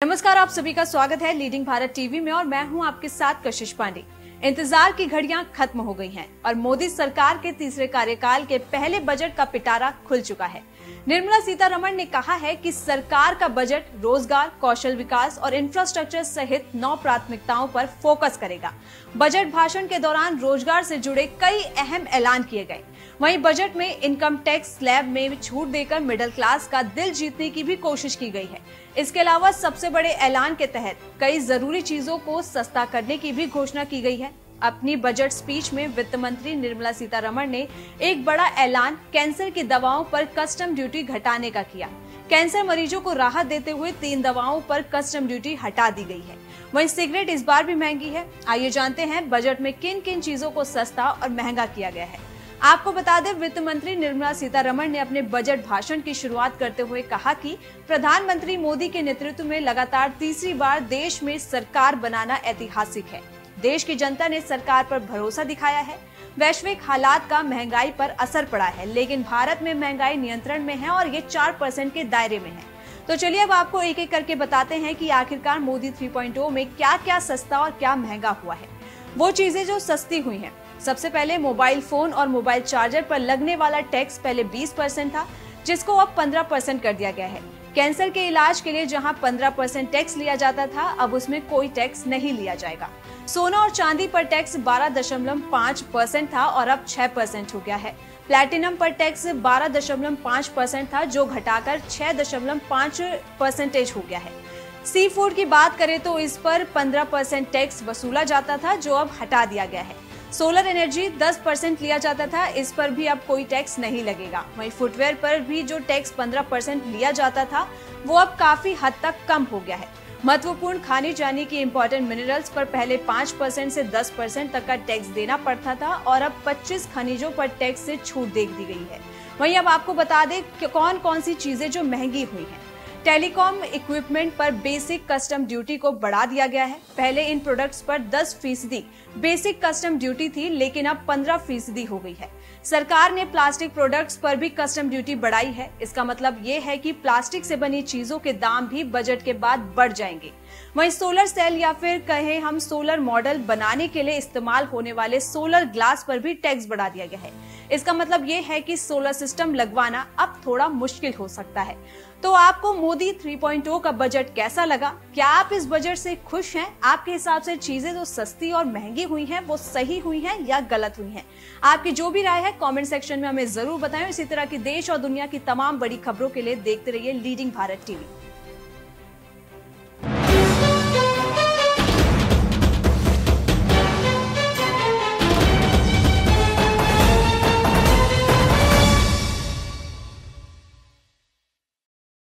नमस्कार, आप सभी का स्वागत है लीडिंग भारत टीवी में और मैं हूं आपके साथ कशिश पांडे। इंतजार की घड़ियां खत्म हो गई हैं और मोदी सरकार के तीसरे कार्यकाल के पहले बजट का पिटारा खुल चुका है। निर्मला सीतारमण ने कहा है कि सरकार का बजट रोजगार, कौशल विकास और इंफ्रास्ट्रक्चर सहित 9 प्राथमिकताओं पर फोकस करेगा। बजट भाषण के दौरान रोजगार से जुड़े कई अहम ऐलान किए गए। वहीं बजट में इनकम टैक्स स्लैब में छूट देकर मिडिल क्लास का दिल जीतने की भी कोशिश की गई है। इसके अलावा सबसे बड़े ऐलान के तहत कई जरूरी चीजों को सस्ता करने की भी घोषणा की गई है। अपनी बजट स्पीच में वित्त मंत्री निर्मला सीतारमण ने एक बड़ा ऐलान कैंसर की दवाओं पर कस्टम ड्यूटी घटाने का किया। कैंसर मरीजों को राहत देते हुए 3 दवाओं पर कस्टम ड्यूटी हटा दी गई है। वहीं सिगरेट इस बार भी महंगी है। आइए जानते हैं बजट में किन किन चीजों को सस्ता और महंगा किया गया है। आपको बता दें, वित्त मंत्री निर्मला सीतारमण ने अपने बजट भाषण की शुरुआत करते हुए कहा कि प्रधानमंत्री मोदी के नेतृत्व में लगातार तीसरी बार देश में सरकार बनाना ऐतिहासिक है। देश की जनता ने सरकार पर भरोसा दिखाया है। वैश्विक हालात का महंगाई पर असर पड़ा है, लेकिन भारत में महंगाई नियंत्रण में है और ये 4% के दायरे में है। तो चलिए अब आपको एक एक करके बताते हैं कि आखिरकार मोदी 3.0 में क्या क्या सस्ता और क्या महंगा हुआ है। वो चीजें जो सस्ती हुई हैं। सबसे पहले मोबाइल फोन और मोबाइल चार्जर पर लगने वाला टैक्स पहले 20% था, जिसको अब 15% कर दिया गया है। कैंसर के इलाज के लिए जहां 15% टैक्स लिया जाता था, अब उसमें कोई टैक्स नहीं लिया जाएगा। सोना और चांदी पर टैक्स 12.5% था और अब 6% हो गया है। प्लैटिनम पर टैक्स 12.5% था, जो घटाकर 6.5% हो गया है। सी फूड की बात करें तो इस पर 15% टैक्स वसूला जाता था, जो अब हटा दिया गया है। सोलर एनर्जी 10% लिया जाता था, इस पर भी अब कोई टैक्स नहीं लगेगा। वहीं फुटवेयर पर भी जो टैक्स 15% लिया जाता था, वो अब काफी हद तक कम हो गया है। महत्वपूर्ण खनिज यानी कि इम्पोर्टेंट मिनरल्स पर पहले 5% से 10% तक का टैक्स देना पड़ता था और अब 25 खनिजों पर टैक्स से छूट दे दी गई है। वहीं अब आपको बता दें कि कौन कौन सी चीजें जो महंगी हुई हैं। टेलीकॉम इक्विपमेंट पर बेसिक कस्टम ड्यूटी को बढ़ा दिया गया है। पहले इन प्रोडक्ट्स पर 10% बेसिक कस्टम ड्यूटी थी, लेकिन अब 15% हो गई है। सरकार ने प्लास्टिक प्रोडक्ट्स पर भी कस्टम ड्यूटी बढ़ाई है। इसका मतलब ये है कि प्लास्टिक से बनी चीजों के दाम भी बजट के बाद बढ़ जाएंगे। वहीं सोलर सेल या फिर कहें हम सोलर मॉडल बनाने के लिए इस्तेमाल होने वाले सोलर ग्लास पर भी टैक्स बढ़ा दिया गया है। इसका मतलब ये है कि सोलर सिस्टम लगवाना अब थोड़ा मुश्किल हो सकता है। तो आपको मोदी 3.0 का बजट कैसा लगा? क्या आप इस बजट से खुश हैं? आपके हिसाब से चीजें जो सस्ती और महंगी हुई हैं, वो सही हुई हैं या गलत हुई हैं? आपकी जो भी राय है कमेंट सेक्शन में हमें जरूर बताएं। इसी तरह की देश और दुनिया की तमाम बड़ी खबरों के लिए देखते रहिए लीडिंग भारत टीवी।